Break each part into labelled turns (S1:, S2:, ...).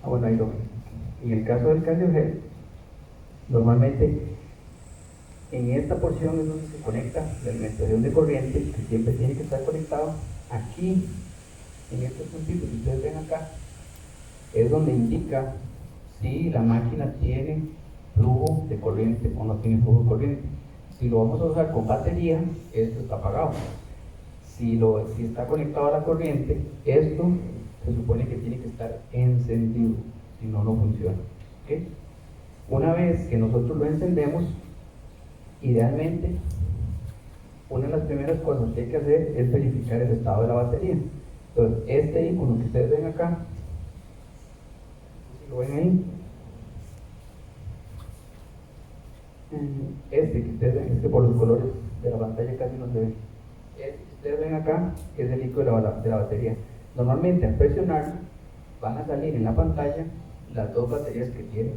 S1: Bueno, ahí lo ven. En el caso del cardiogel, normalmente en esta porción es donde se conecta la alimentación de corriente, que siempre tiene que estar conectado. Aquí, en estos puntitos que ustedes ven acá, es donde indica si la máquina tiene flujo de corriente o no tiene flujo de corriente. Si lo vamos a usar con batería, esto está apagado. Si está conectado a la corriente, esto se supone que tiene que estar encendido, si no, no funciona. ¿Okay? Una vez que nosotros lo encendemos, idealmente, una de las primeras cosas que hay que hacer es verificar el estado de la batería. Entonces, este icono que ustedes ven acá, si lo ven ahí, este que ustedes ven, es que por los colores de la pantalla casi no se ve. Este que ustedes ven acá es el icono de la batería. Normalmente al presionar van a salir en la pantalla las dos baterías que tiene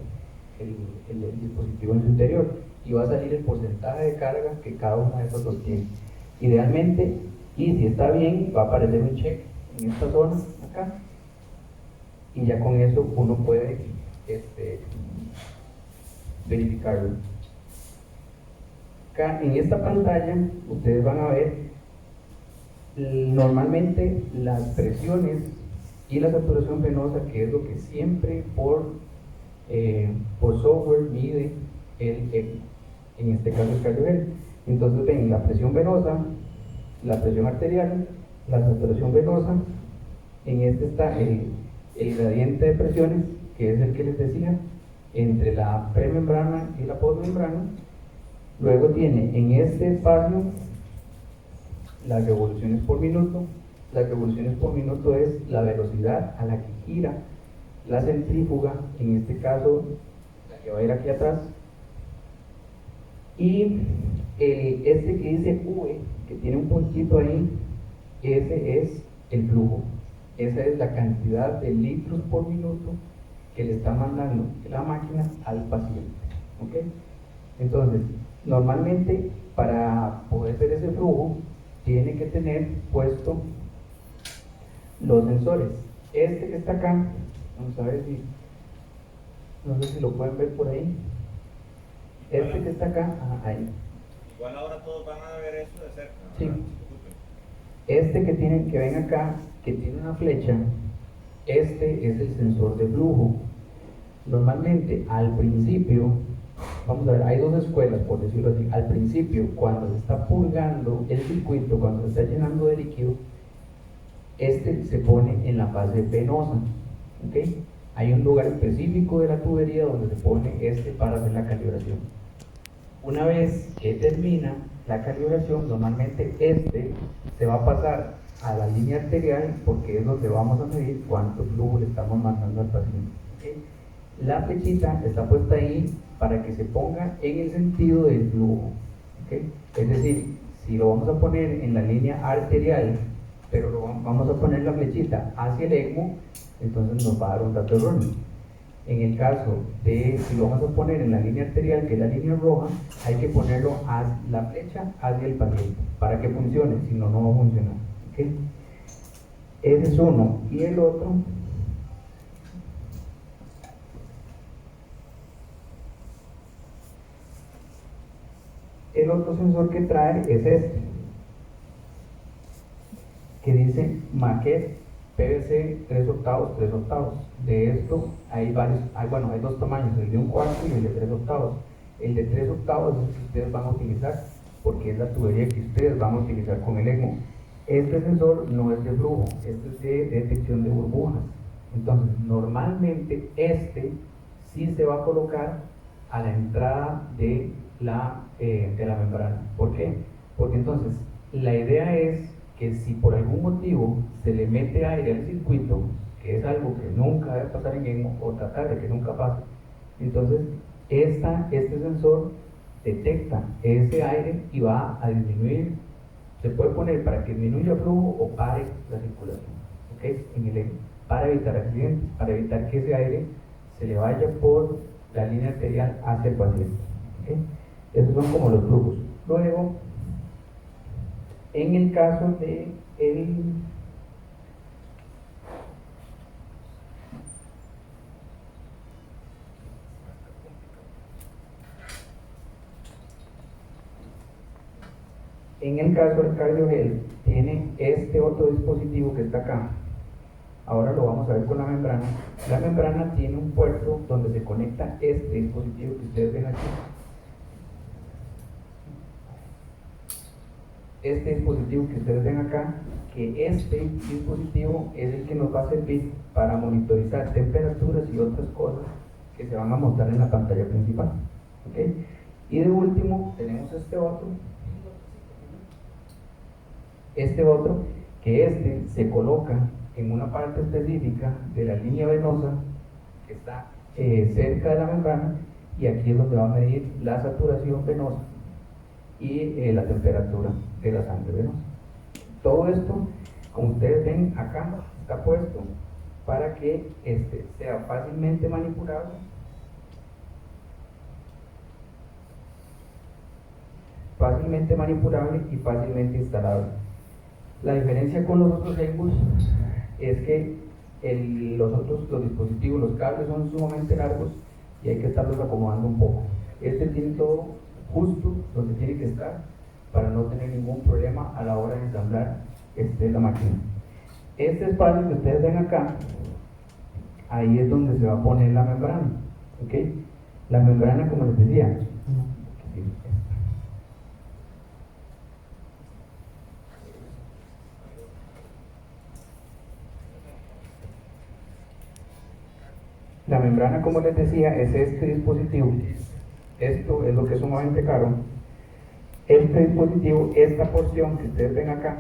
S1: el dispositivo en su interior y va a salir el porcentaje de carga que cada una de esas dos tiene. Idealmente, y si está bien, va a aparecer un check en esta zona acá y ya con eso uno puede verificarlo. Acá en esta pantalla ustedes van a ver normalmente las presiones y la saturación venosa, que es lo que siempre por software mide el ECMO, en este caso el cardiogel. Entonces ven la presión venosa, la presión arterial, la saturación venosa. En este está el gradiente de presiones, que es el que les decía, entre la premembrana y la postmembrana. Luego tiene en este espacio las revoluciones por minuto. Las revoluciones por minuto es la velocidad a la que gira la centrífuga, en este caso la que va a ir aquí atrás. Y este que dice V, que tiene un puntito ahí, ese es el flujo. Esa es la cantidad de litros por minuto que le está mandando la máquina al paciente. ¿Okay? Entonces, normalmente para poder ver ese flujo, tiene que tener puesto los sensores. Este que está acá, vamos a ver si, no sé si lo pueden ver por ahí. Este que está acá, ahí.
S2: Igual ahora todos van a ver eso de cerca, ¿no?
S1: Sí. Este que ven acá, que tiene una flecha, este es el sensor de flujo. Normalmente, al principio, vamos a ver, hay dos escuelas, por decirlo así. Al principio, cuando se está purgando el circuito, cuando se está llenando de líquido, este se pone en la fase venosa. ¿Okay? Hay un lugar específico de la tubería donde se pone este para hacer la calibración. Una vez que termina la calibración, normalmente este se va a pasar a la línea arterial, porque es donde vamos a medir cuánto flujo le estamos mandando al paciente. ¿Okay? La flechita está puesta ahí para que se ponga en el sentido del flujo. ¿Okay? Es decir, si lo vamos a poner en la línea arterial, pero vamos a poner la flechita hacia el ECMO, entonces nos va a dar un dato erróneo. En el caso de si lo vamos a poner en la línea arterial, que es la línea roja, hay que ponerlo la flecha hacia el paciente para que funcione, si no, no va a funcionar. ¿Okay? Ese es uno. Y el otro, sensor que trae es este, que dice Maquet PVC 3 octavos, 3 octavos. De esto hay varios, hay dos tamaños, el de 1/4 y el de 3 octavos. El de 3 octavos es el que ustedes van a utilizar, porque es la tubería que ustedes van a utilizar con el ECMO. Este sensor no es de flujo, este es de detección de burbujas. Entonces, normalmente este sí se va a colocar a la entrada de la membrana. ¿Por qué? Porque entonces la idea es que si por algún motivo se le mete aire al circuito, que es algo que nunca debe pasar en ECMO, o tratar de que nunca pase, entonces este sensor detecta ese aire y va a disminuir. Se puede poner para que disminuya el flujo o pare la circulación, ¿okay? En el ECMO, para evitar accidentes, para evitar que ese aire se le vaya por la línea arterial hacia el paciente. ¿Okay? Esos son como los flujos. Luego, en el caso de En el caso del cardiogel, tiene este otro dispositivo que está acá. Ahora lo vamos a ver con la membrana. La membrana tiene un puerto donde se conecta este dispositivo que ustedes ven aquí. Este dispositivo que ustedes ven acá, que este dispositivo es el que nos va a servir para monitorizar temperaturas y otras cosas que se van a mostrar en la pantalla principal. ¿Okay? Y de último tenemos este otro, que se coloca en una parte específica de la línea venosa que está cerca de la membrana, y aquí es donde va a medir la saturación venosa y la temperatura de la sangre venosa. Todo esto, como ustedes ven acá, está puesto para que sea fácilmente manipulable, y fácilmente instalable. La diferencia con los otros ECMOs es que los dispositivos, los cables son sumamente largos y hay que estarlos acomodando un poco. Este tiene todo justo donde tiene que estar para no tener ningún problema a la hora de ensamblar la máquina. Este espacio que ustedes ven acá, ahí es donde se va a poner la membrana. ¿Okay? La membrana, como les decía, es este dispositivo. Esto es lo que es sumamente caro. Este dispositivo, esta porción que ustedes ven acá,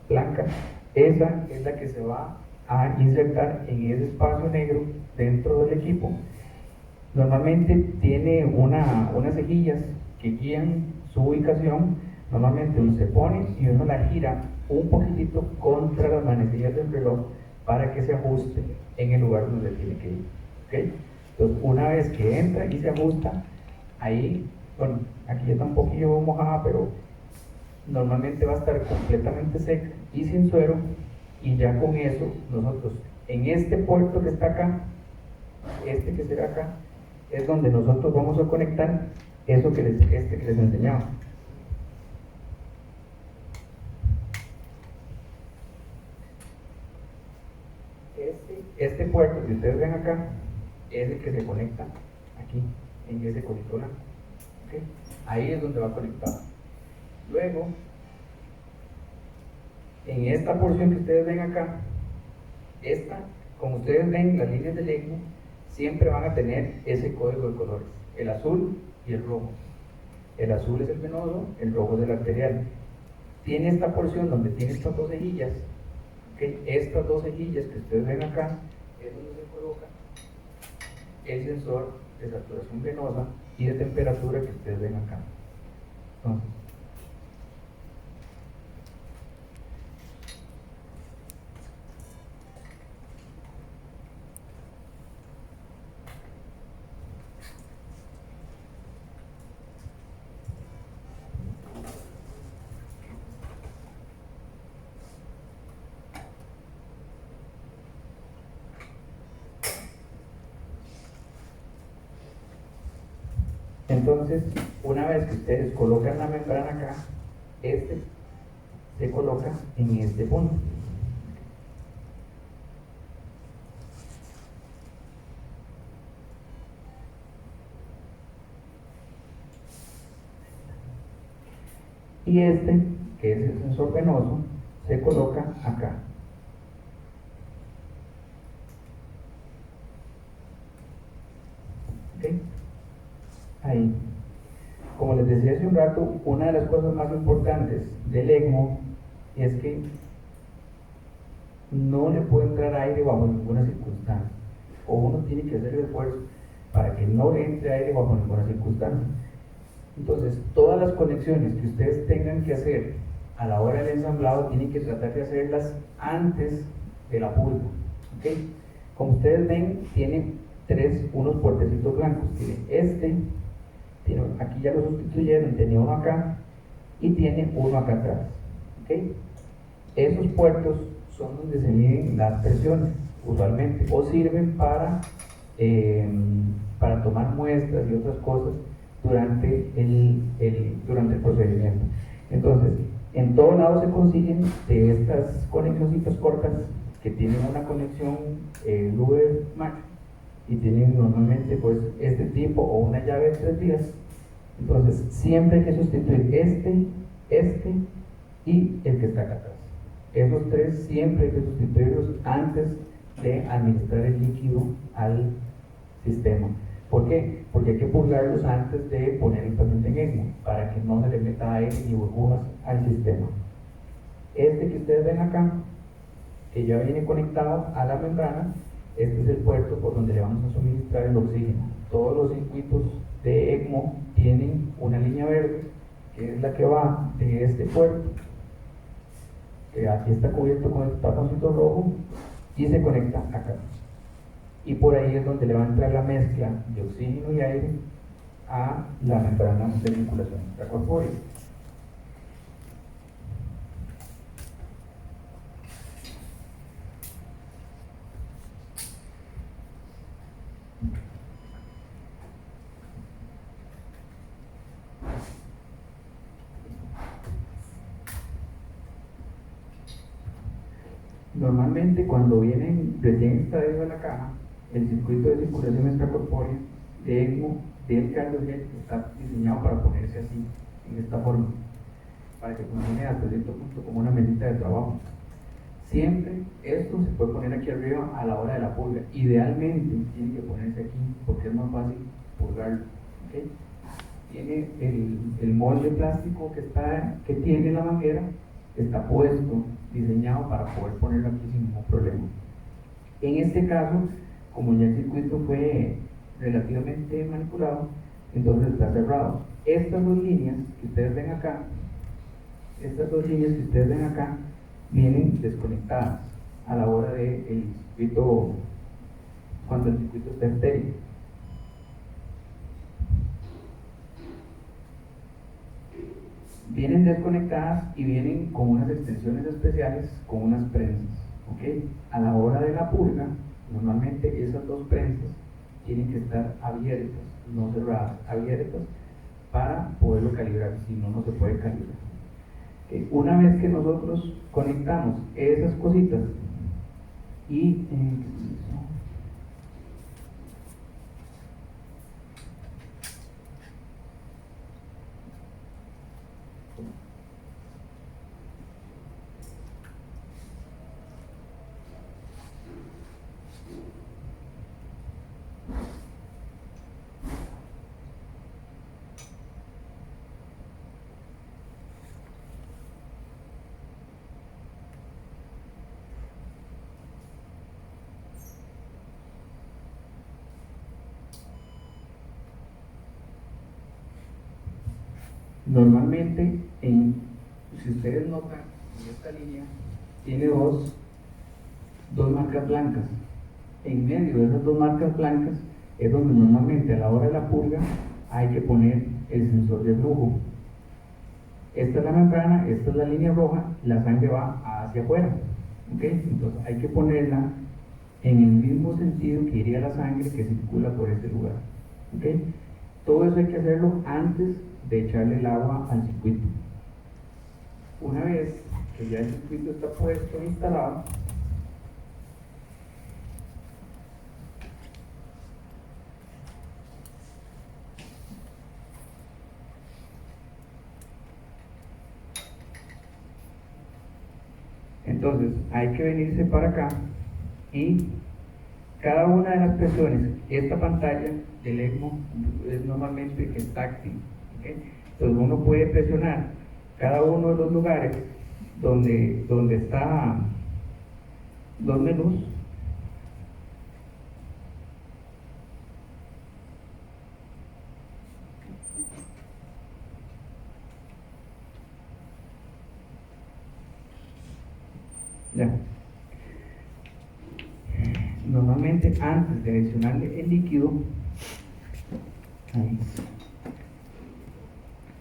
S1: blanca, esa es la que se va a insertar en ese espacio negro dentro del equipo. Normalmente tiene unas cejillas que guían su ubicación. Normalmente uno se pone y uno la gira un poquitito contra las manecillas del reloj para que se ajuste en el lugar donde tiene que ir. ¿Okay? Entonces, una vez que entra y se ajusta, ahí, bueno, aquí está un poquillo mojada, pero normalmente va a estar completamente seca y sin suero, y ya con eso nosotros en este puerto que está acá, que será acá, es donde nosotros vamos a conectar eso que les enseñaba. Este puerto que ustedes ven acá es el que se conecta aquí en ese conector. ¿Okay? Ahí es donde va conectado. Luego, en esta porción que ustedes ven acá, como ustedes ven, las líneas del ECMO siempre van a tener ese código de colores, el azul y el rojo. El azul es el venoso, el rojo es el arterial. Tiene esta porción donde tiene estas dos cejillas. ¿Okay? Estas dos cejillas que ustedes ven acá es donde se coloca el sensor de saturación venosa y de temperatura que ustedes ven acá. Entonces, una vez que ustedes colocan la membrana acá, se coloca en este punto. Y que es el sensor venoso, se coloca acá. ¿Okay? Ahí. Como les decía hace un rato, una de las cosas más importantes del ECMO es que no le puede entrar aire bajo ninguna circunstancia, o uno tiene que hacer el esfuerzo para que no le entre aire bajo ninguna circunstancia. Entonces, todas las conexiones que ustedes tengan que hacer a la hora del ensamblado tienen que tratar de hacerlas antes de la pulga. ¿Okay? Como ustedes ven, tiene unos puertecitos blancos. Tiene aquí ya lo sustituyeron, tenía uno acá y tiene uno acá atrás. ¿Okay? Esos puertos son donde se miden las presiones usualmente, o sirven para tomar muestras y otras cosas durante el procedimiento. Entonces, en todos lados se consiguen de estas conexioncitas cortas que tienen una conexión Uber Mac y tienen normalmente pues este tipo o una llave de 3 vías. Entonces, siempre hay que sustituir este y el que está acá atrás. Esos tres siempre hay que sustituirlos antes de administrar el líquido al sistema. ¿Por qué? Porque hay que purgarlos antes de poner el paciente en ECMO para que no se le meta aire ni burbujas al sistema. Este que ustedes ven acá, que ya viene conectado a la membrana, este es el puerto por donde le vamos a suministrar el oxígeno. Todos los circuitos de ECMO tienen una línea verde, que es la que va de este puerto, que aquí está cubierto con el taponcito rojo, y se conecta acá. Y por ahí es donde le va a entrar la mezcla de oxígeno y aire a la membrana de circulación extracorpórea. Normalmente cuando vienen recién extraídos de la caja, el circuito de circulación extracorpórea de ECMO del cardiojet está diseñado para ponerse así, en esta forma, para que funcione hasta cierto punto como una mesita de trabajo. Siempre esto se puede poner aquí arriba a la hora de la purga. Idealmente tiene que ponerse aquí porque es más fácil purgarlo. ¿Okay? Tiene el molde plástico que tiene la manguera, está puesto, diseñado para poder ponerlo aquí sin ningún problema. En este caso, como ya el circuito fue relativamente manipulado, entonces está cerrado. Estas dos líneas que ustedes ven acá, vienen desconectadas a la hora del circuito, cuando el circuito está estéril. Vienen desconectadas y vienen con unas extensiones especiales, con unas prensas. ¿Okay? A la hora de la purga, normalmente esas dos prensas tienen que estar abiertas, no cerradas, abiertas, para poderlo calibrar, si no, no se puede calibrar. ¿Okay? Una vez que nosotros conectamos esas cositas y normalmente, si ustedes notan, en esta línea tiene dos marcas blancas. En medio de esas dos marcas blancas es donde normalmente a la hora de la purga hay que poner el sensor de flujo. Esta es la membrana, esta es la línea roja, la sangre va hacia afuera. ¿Okay? Entonces hay que ponerla en el mismo sentido que iría la sangre que circula por este lugar. ¿Okay? Todo eso hay que hacerlo antes de echarle el agua al circuito. Una vez que ya el circuito está puesto e instalado, entonces hay que venirse para acá y cada una de las presiones, esta pantalla del ECMO es normalmente es táctil. ¿Okay? Entonces uno puede presionar cada uno de los lugares donde está los menús. Ya. Normalmente antes de adicionarle el líquido,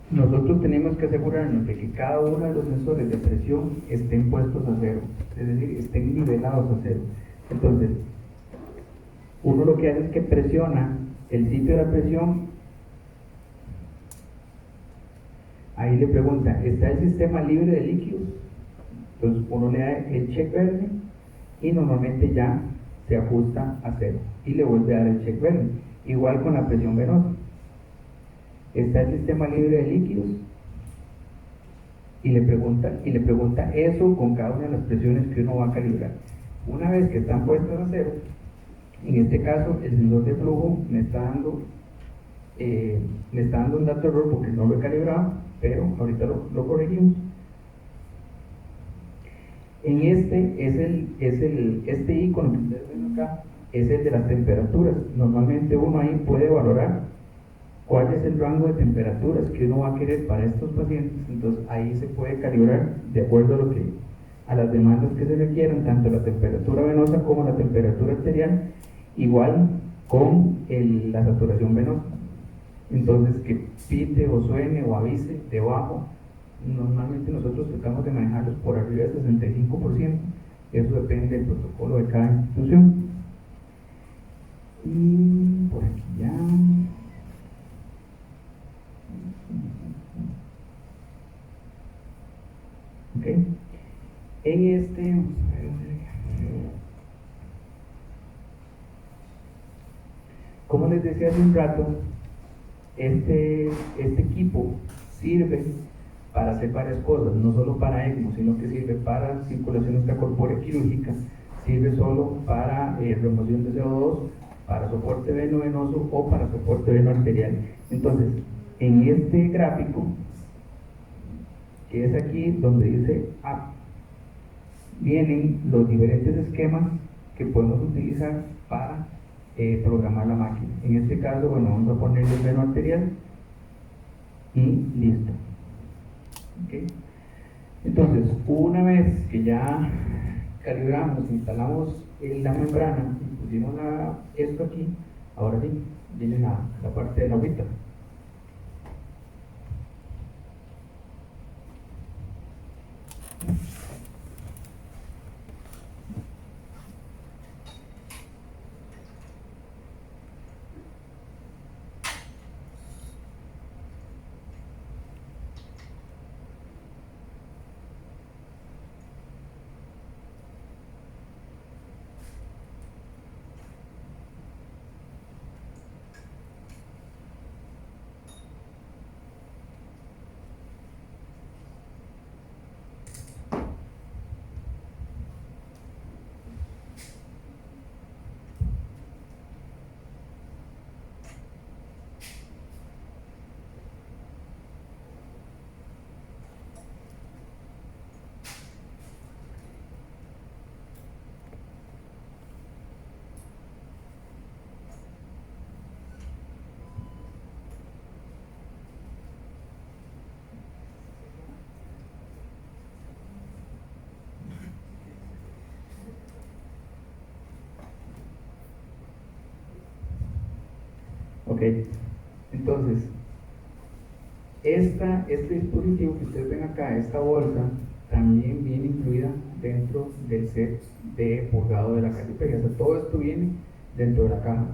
S1: nosotros tenemos que asegurarnos de que cada uno de los sensores de presión estén puestos a cero, es decir, estén nivelados a cero. Entonces, uno lo que hace es que presiona el sitio de la presión ahí le pregunta, ¿está el sistema libre de líquidos? Entonces uno le da el check verde y normalmente ya se ajusta a cero y le vuelve a dar el check verde. Igual con la presión venosa. ¿Está el sistema libre de líquidos? Y le pregunta eso con cada una de las presiones que uno va a calibrar. Una vez que están puestas a cero, en este caso el sensor de flujo me está dando un dato de error porque no lo he calibrado, pero ahorita lo corregimos. En este icono que ustedes ven acá es el de las temperaturas. Normalmente uno ahí puede valorar cuál es el rango de temperaturas que uno va a querer para estos pacientes. Entonces ahí se puede calibrar de acuerdo a las demandas que se requieran, tanto la temperatura venosa como la temperatura arterial, igual con la saturación venosa. Entonces que pite o suene o avise debajo. Normalmente nosotros tratamos de manejarlos por arriba del 65%, eso depende del protocolo de cada institución. Y por aquí ya. Ok. En como les decía hace un rato, este equipo sirve para hacer varias cosas, no solo para ECMO, sino que sirve para circulación extracorpórea quirúrgica, sirve solo para remoción de CO2, para soporte veno-venoso o para soporte veno-arterial. Entonces, en este gráfico, que es aquí donde dice A, vienen los diferentes esquemas que podemos utilizar para programar la máquina. En este caso, bueno, vamos a ponerle el veno arterial y listo. ¿Okay? Entonces, una vez que ya calibramos, instalamos la membrana y pusimos esto aquí, ahora sí, viene la parte de la órbita. Ok, entonces, este dispositivo que ustedes ven acá, esta bolsa, también viene incluida dentro del set de purgado de la caliperia. O sea, todo esto viene dentro de la caja.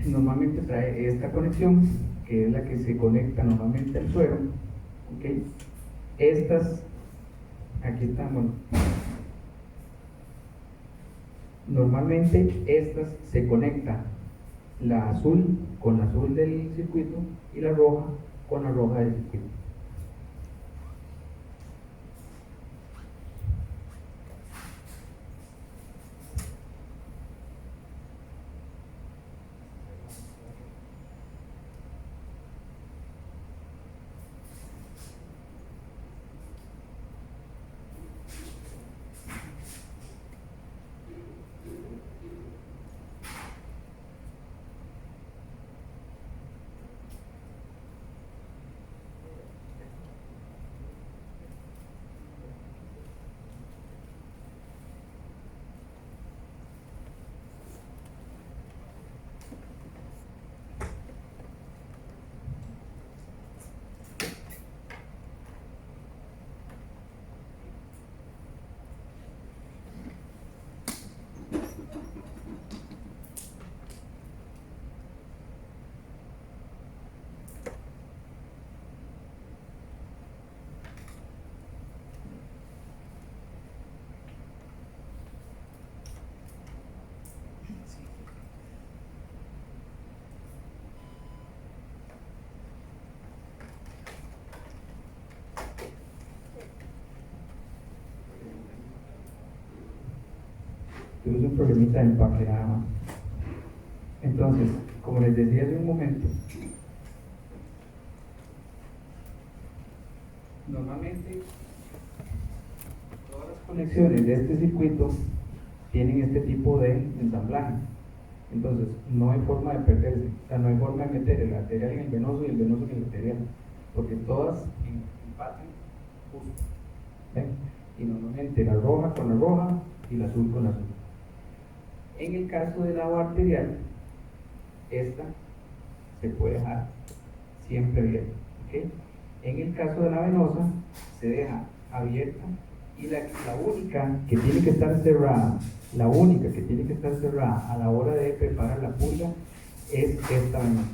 S1: Normalmente trae esta conexión, que es la que se conecta normalmente al suero. ¿Okay? Estas, aquí están, bueno, normalmente estas se conectan, la azul con la azul del circuito y la roja con la roja del circuito. Tuvimos un problemita de empaque nada más. Entonces, como les decía hace un momento, normalmente todas las conexiones de este circuito tienen este tipo de ensamblaje. Entonces, no hay forma de perderse, o sea, no hay forma de meter el arterial en el venoso y el venoso en el arterial, porque todas empatan justo. ¿Ven? Y normalmente la roja con la roja y la azul con la azul. En el caso del agua arterial, esta se puede dejar siempre abierta. ¿Okay? En el caso de la venosa, se deja abierta y la única que tiene que estar cerrada, la única que tiene que estar cerrada a la hora de preparar la purga es esta venosa,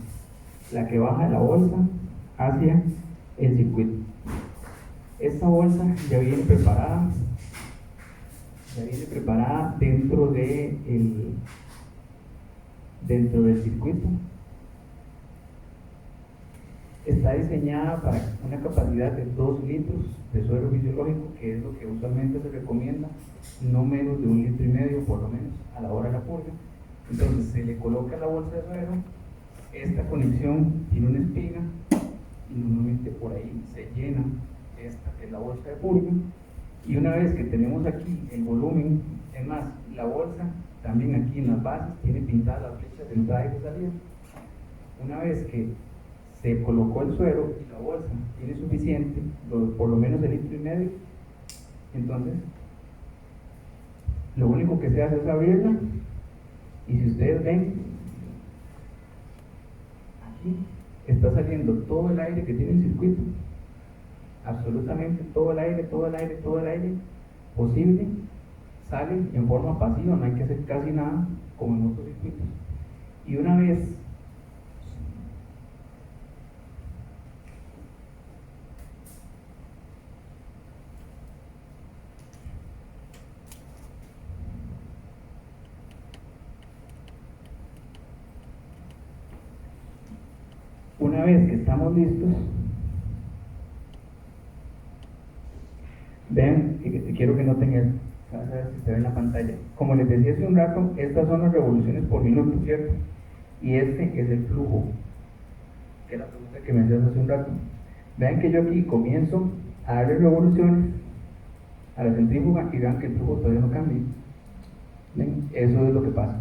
S1: la que baja de la bolsa hacia el circuito. Esta bolsa ya viene preparada dentro del circuito. Está diseñada para una capacidad de 2 litros de suero fisiológico, que es lo que usualmente se recomienda, no menos de 1,5 litros por lo menos a la hora de la purga. Entonces se le coloca la bolsa de suero, esta conexión tiene una espiga y normalmente por ahí se llena esta que es la bolsa de purga, y una vez que tenemos aquí el volumen, es más, la bolsa también aquí en las bases tiene pintadas las flechas de entrada y de salida. Una vez que se colocó el suero y la bolsa tiene suficiente, por lo menos 1,5 litros, entonces lo único que se hace es abrirla, y si ustedes ven, aquí está saliendo todo el aire que tiene el circuito, absolutamente todo el aire posible sale en forma pasiva, no hay que hacer casi nada como en otros circuitos. Y una vez que estamos listos, vean, quiero que noten esto, a ver si se ve en la pantalla. Como les decía hace un rato, estas son las revoluciones por minuto, ¿cierto? Y este es el flujo, que es la pregunta que me hacías hace un rato. Vean que yo aquí comienzo a darle revoluciones a la centrífuga y vean que el flujo todavía no cambia. ¿Ven? Eso es lo que pasa.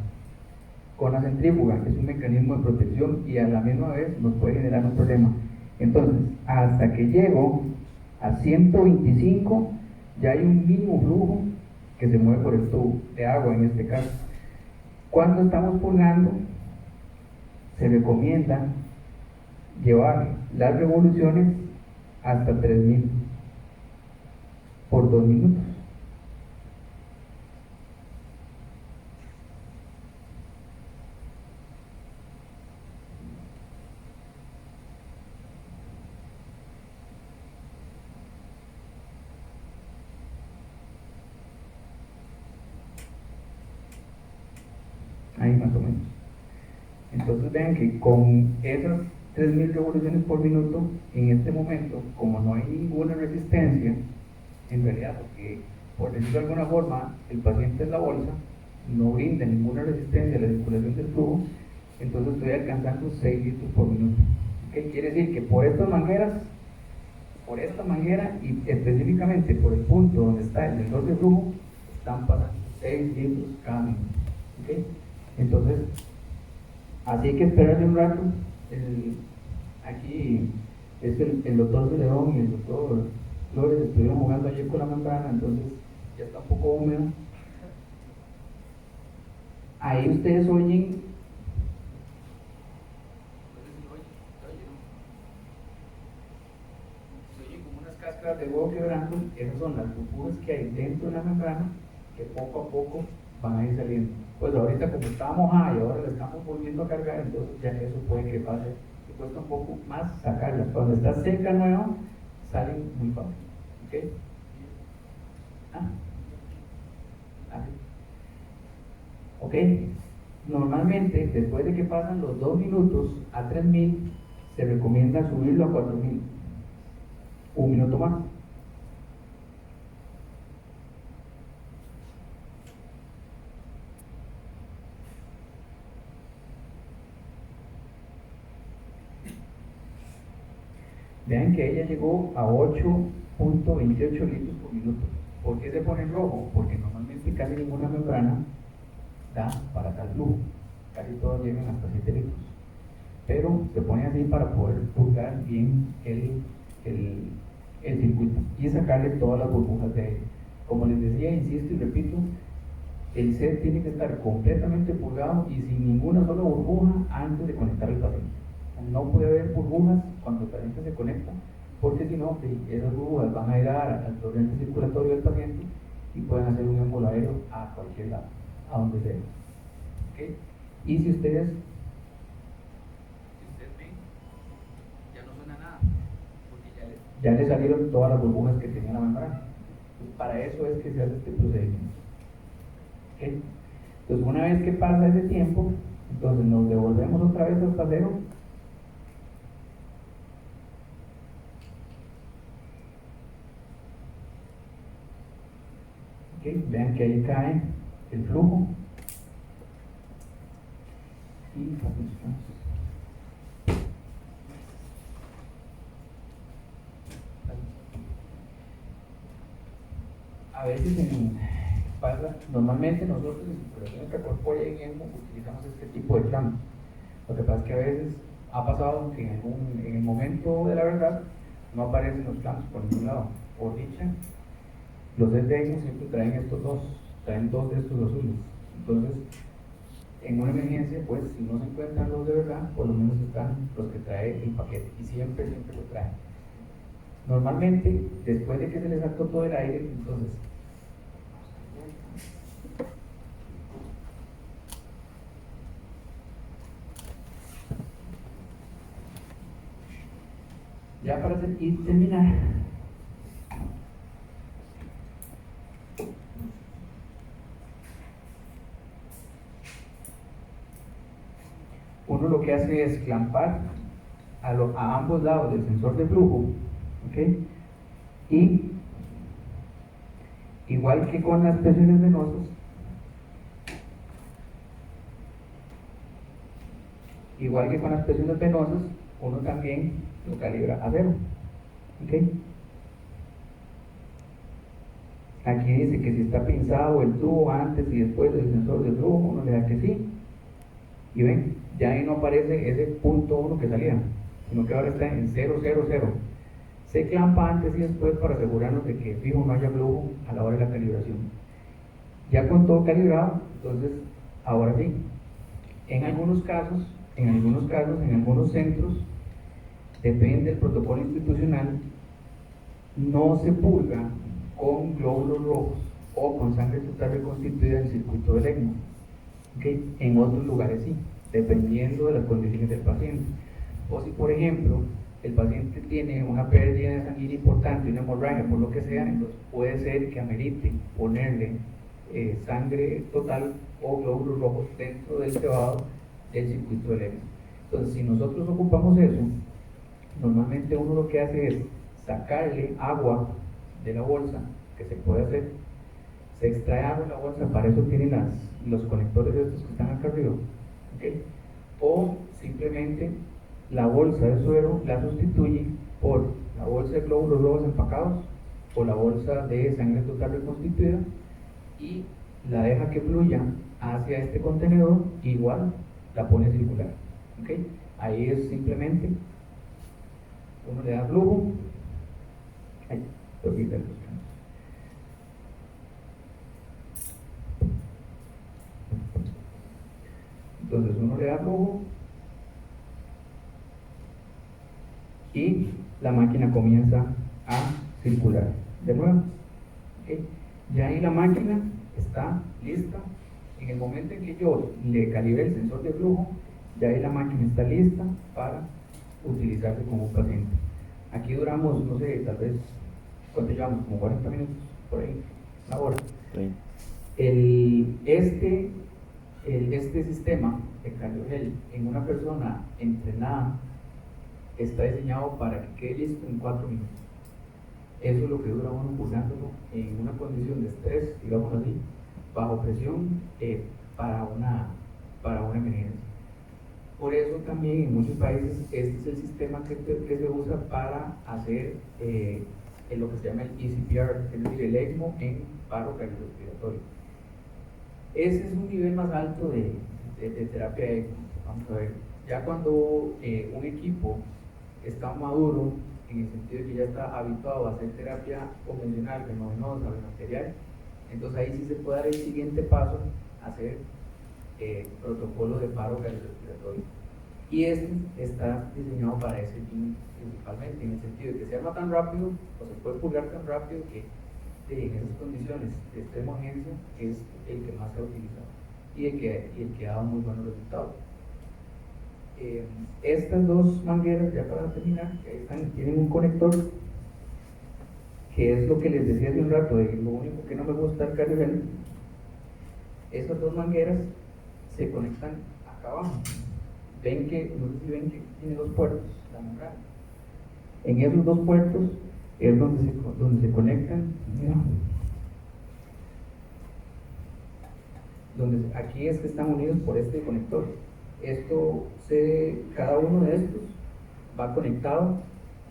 S1: Con la centrífuga es un mecanismo de protección y a la misma vez nos puede generar un problema. Entonces, hasta que llego a 125, ya hay un mínimo flujo que se mueve por el tubo de agua en este caso. Cuando estamos purgando, se recomienda llevar las revoluciones hasta 3000 por 2 minutos. Ahí más o menos. Entonces vean que con esas 3000 revoluciones por minuto, en este momento, como no hay ninguna resistencia, en realidad, porque por decirlo de alguna forma, el paciente en la bolsa no brinda ninguna resistencia a la circulación del flujo, entonces estoy alcanzando 6 litros por minuto. ¿Qué quiere decir? Que por estas mangueras, por esta manguera y específicamente por el punto donde está el sensor de flujo, están pasando 6 litros cada minuto. ¿Okay? Entonces, así hay que esperarle un rato. Aquí es el doctor Celedón y el doctor Flores estuvieron jugando ayer con la membrana, entonces ya está un poco húmedo. Ahí ustedes oyen, se oyen como unas cáscaras de huevo quebrando. Esas son las burbujas que hay dentro de la membrana que poco a poco van a ir saliendo. Pues ahorita como estaba mojada y ahora la estamos volviendo a cargar, entonces ya eso puede que pase, que cuesta un poco más sacarlas. Cuando está seca nueva, salen muy fácil. ¿Ok? Ok. Normalmente, después de que pasan los 2 minutos a 3000, se recomienda subirlo a 4000. Un minuto más. Vean que ella llegó a 8.28 litros por minuto. ¿Por qué se pone en rojo? Porque normalmente casi ninguna membrana da para tal flujo. Casi todas llegan hasta 7 litros. Pero se pone así para poder purgar bien el circuito y sacarle todas las burbujas de aire. Como les decía, insisto y repito, el set tiene que estar completamente purgado y sin ninguna sola burbuja antes de conectar al paciente. No puede haber burbujas cuando el paciente se conecta, porque si no, esas burbujas van a ir al torrente circulatorio del paciente y pueden hacer un embolo aéreo a cualquier lado, a donde sea. ¿Okay? Y si ustedes ven, ya no suena nada, porque ya le salieron todas las burbujas que tenía la membrana. Entonces, para eso es que se hace este procedimiento. ¿Okay? Entonces, una vez que pasa ese tiempo, entonces nos devolvemos otra vez al pasero. ¿Okay? Vean que ahí cae el flujo. Y a veces normalmente nosotros en circulación intracorpórea y en ECMO utilizamos este tipo de clamp. Lo que pasa es que a veces ha pasado que en el momento de la verdad no aparecen los clamps por ningún lado. Por dicha, los de ECMO siempre traen dos de estos azules. Entonces, en una emergencia, pues si no se encuentran los de verdad, por lo menos están los que trae el paquete y siempre lo traen. Normalmente, después de que se les sacó todo el aire, entonces ya para terminar, uno lo que hace es clampar a ambos lados del sensor de flujo, ¿okay? Y igual que con las presiones venosas, uno también lo calibra a cero. ¿Okay? Aquí dice que si está pinzado el tubo antes y después del sensor de flujo, uno le da que sí. Y ven, ya ahí no aparece ese punto 1 que salía, sino que ahora está en 000. Se clampa antes y después para asegurarnos de que fijo no haya flujo a la hora de la calibración. Ya con todo calibrado, entonces, ahora sí, en algunos centros, depende del protocolo institucional, no se purga con glóbulos rojos o con sangre total reconstituida en el circuito del ECMO. ¿Okay? En otros lugares sí, dependiendo de las condiciones del paciente. O si, por ejemplo, el paciente tiene una pérdida de sanguínea importante, una hemorragia, por lo que sea, entonces puede ser que amerite ponerle sangre total o glóbulos rojos dentro del cebado del circuito del ECMO. Entonces, si nosotros ocupamos eso, normalmente uno lo que hace es sacarle agua de la bolsa, que se puede hacer, se extrae agua de la bolsa, para eso tienen los conectores estos que están acá arriba, ¿okay? O simplemente la bolsa de suero la sustituye por la bolsa de glóbulos rojos empacados o la bolsa de sangre total reconstituida y la deja que fluya hacia este contenedor, igual la pone circular. ¿Okay? Ahí es simplemente uno le da flujo, entonces uno le da flujo y la máquina comienza a circular de nuevo. ¿Okay? Ya ahí la máquina está lista. En el momento en que yo le calibre el sensor de flujo, ya ahí la máquina está lista para utilizarse como un paciente. Aquí duramos, no sé, tal vez, ¿cuánto llevamos? Como 40 minutos, por ahí, una hora. Sí. Este sistema de cardiogel en una persona entrenada está diseñado para que quede listo en 4 minutos. Eso es lo que dura uno pulsándolo en una condición de estrés, digamos así, bajo presión, para una emergencia. Por eso también en muchos países este es el sistema que se usa para hacer lo que se llama el ECPR, es decir, el ECMO en paro cardiorrespiratorio. Ese es un nivel más alto de terapia ECMO. Vamos a ver, ya cuando un equipo está maduro, en el sentido de que ya está habituado a hacer terapia convencional, venosa, arterial, entonces ahí sí se puede dar el siguiente paso, hacer protocolo de paro cardiorrespiratorio. Y este está diseñado para ese fin principalmente, en el sentido de que se arma tan rápido, o se puede pulgar tan rápido que en esas condiciones de extrema urgencia es el que más se ha utilizado y el que ha dado muy buenos resultados. Estas dos mangueras, ya para terminar, tienen un conector, que es lo que les decía hace un rato, de lo único que no me gusta del cardiogel. Esas dos mangueras se conectan acá abajo. Ven que, no sé si ven que tiene dos puertos, la membrana. En esos dos puertos es donde se conectan, mira, aquí es que están unidos por este conector. Cada uno de estos va conectado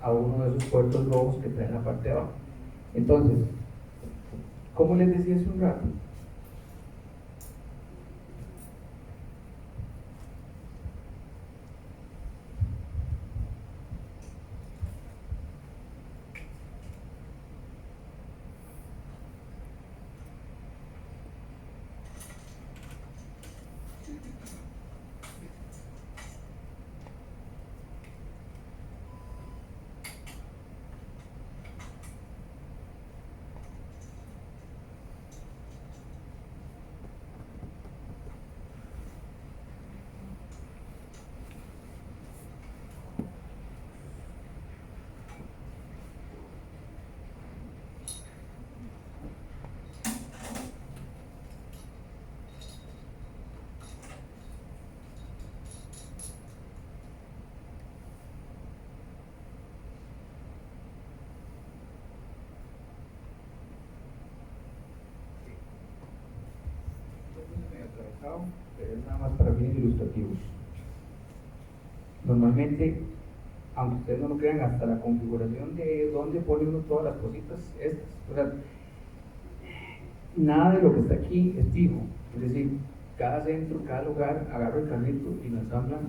S1: a uno de esos puertos rojos que traen la parte de abajo. Entonces, como les decía hace un rato, pero es nada más para fines ilustrativos. Normalmente, aunque ustedes no lo crean, hasta la configuración de dónde pone uno todas las cositas estas, o sea, nada de lo que está aquí es fijo, es decir, cada centro, cada lugar agarra el carrito y lo ensamblan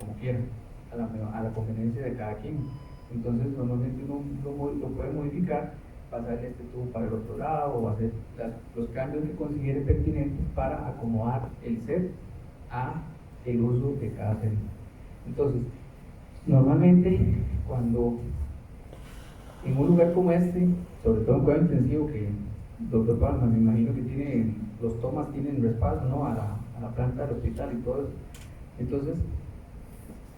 S1: como quieran, a la conveniencia de cada quien. Entonces normalmente uno lo puede modificar, pasarle este tubo para el otro lado o hacer los cambios que considere pertinentes para acomodar el set a el uso de cada centro. Entonces, normalmente cuando en un lugar como este, sobre todo en cuidado intensivo, que doctor Palma, me imagino que los tomas tienen respaldo, ¿no?, a la planta del hospital y todo eso. Entonces,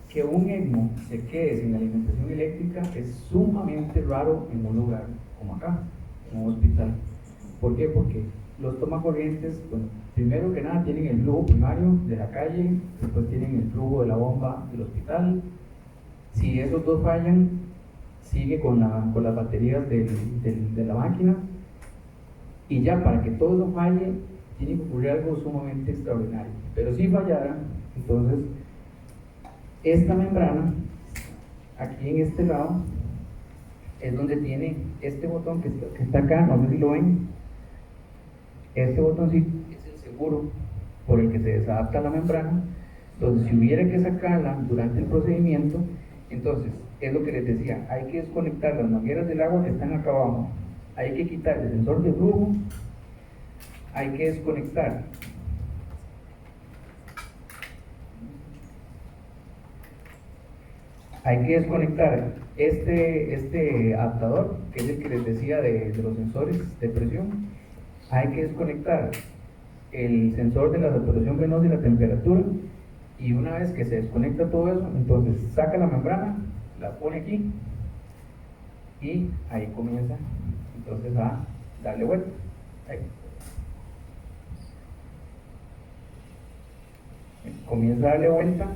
S1: que un ECMO se quede sin alimentación eléctrica es sumamente raro en un lugar como acá, en un hospital. ¿Por qué? Porque los tomacorrientes, bueno, primero que nada tienen el flujo primario de la calle, después tienen el flujo de la bomba del hospital. Si esos dos fallan, sigue con las baterías de la máquina, y ya para que todo eso falle tiene que ocurrir algo sumamente extraordinario. Pero si fallara, entonces esta membrana aquí en este lado es donde tiene este botón que está acá, no sé si lo ven. Este botoncito es el seguro por el que se desadapta la membrana. Entonces, si hubiera que sacarla durante el procedimiento, entonces es lo que les decía, hay que desconectar las mangueras del agua que están acá abajo, hay que quitar el sensor de flujo, hay que desconectar este adaptador, que es el que les decía de los sensores de presión. Hay que desconectar el sensor de la saturación venosa y la temperatura, y una vez que se desconecta todo eso, entonces saca la membrana, la pone aquí y ahí comienza entonces a darle vuelta. Ahí. Comienza a darle vuelta.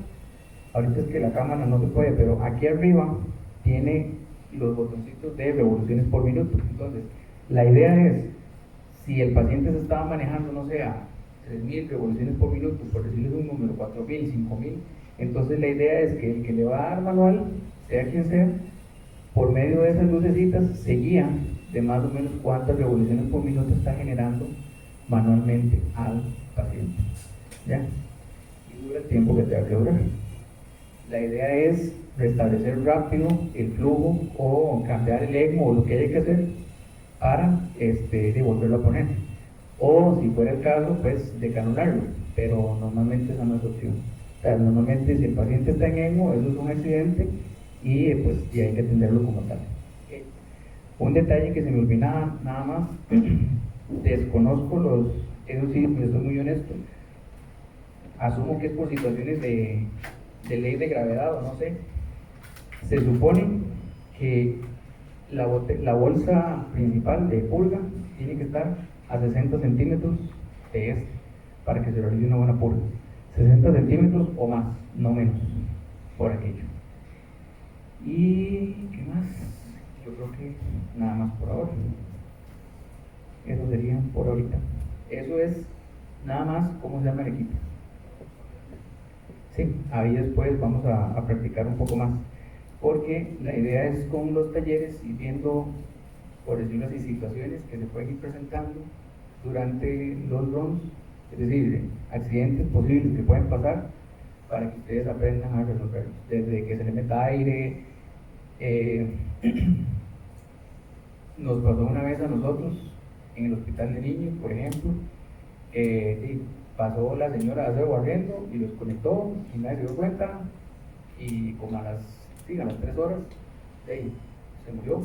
S1: Ahorita es que la cámara no se puede, pero aquí arriba tiene los botoncitos de revoluciones por minuto. Entonces, la idea es, si el paciente se estaba manejando, no sé, a 3.000 revoluciones por minuto, por decirles un número, 4.000, 5.000. Entonces la idea es que el que le va a dar manual, sea quien sea, por medio de esas lucecitas se guía de más o menos cuántas revoluciones por minuto está generando manualmente al paciente. ¿Ya? Y dura el tiempo que tenga que durar. La idea es restablecer rápido el flujo o cambiar el ECMO o lo que haya que hacer para volverlo a poner. O si fuera el caso, pues decanularlo, pero normalmente esa no es opción. O sea, normalmente si el paciente está en ECMO, eso es un accidente y pues y hay que atenderlo como tal. Okay. Un detalle que se me olvida nada más, desconozco eso sí, yo soy muy honesto, asumo que es por situaciones de ley de gravedad o no sé. Se supone que la bolsa principal de purga tiene que estar a 60 centímetros de para que se realice una buena purga. 60 centímetros o más, no menos, por aquello. ¿Y qué más? Yo creo que nada más por ahora. Eso sería por ahorita. Eso es nada más cómo se llama el equipo. Sí, ahí después vamos a practicar un poco más, porque la idea es con los talleres ir viendo, por decirlo así, situaciones que se pueden ir presentando durante los runs, es decir, accidentes posibles que pueden pasar, para que ustedes aprendan a resolverlos, desde que se le meta aire. Nos pasó una vez a nosotros en el hospital de niños, por ejemplo, pasó la señora de aseo barriendo y los conectó y nadie se dio cuenta, y como a las 3 horas se murió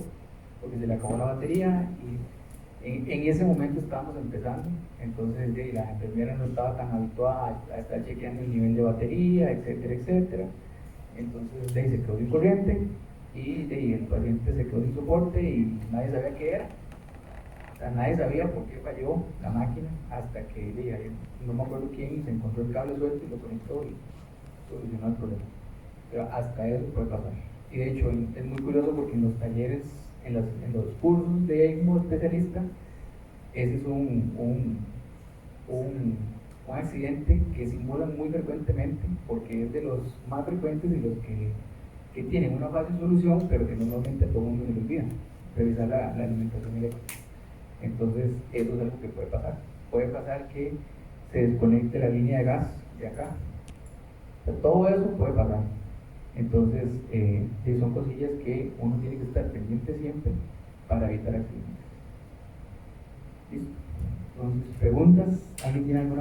S1: porque se le acabó la batería, y en ese momento estábamos empezando. Entonces la enfermera no estaba tan habituada a estar chequeando el nivel de batería, etcétera, etcétera. Entonces se quedó sin corriente y el paciente se quedó sin soporte y nadie sabía qué era. O sea, nadie sabía por qué falló la máquina hasta que no me acuerdo quién se encontró el cable suelto y lo conectó y solucionó el problema. Pero hasta eso puede pasar. Y de hecho es muy curioso porque en los talleres, en los cursos de ECMO especialista, ese es un accidente que simulan muy frecuentemente, porque es de los más frecuentes y los que tienen una fácil solución, pero que normalmente a todo el mundo se le olvida revisar la alimentación eléctrica. Entonces eso es algo que puede pasar. Puede pasar que se desconecte la línea de gas de acá. O sea, todo eso puede pasar. Entonces son cosillas que uno tiene que estar pendiente siempre para evitar accidentes. ¿Listo? Entonces, preguntas. ¿Alguien tiene alguna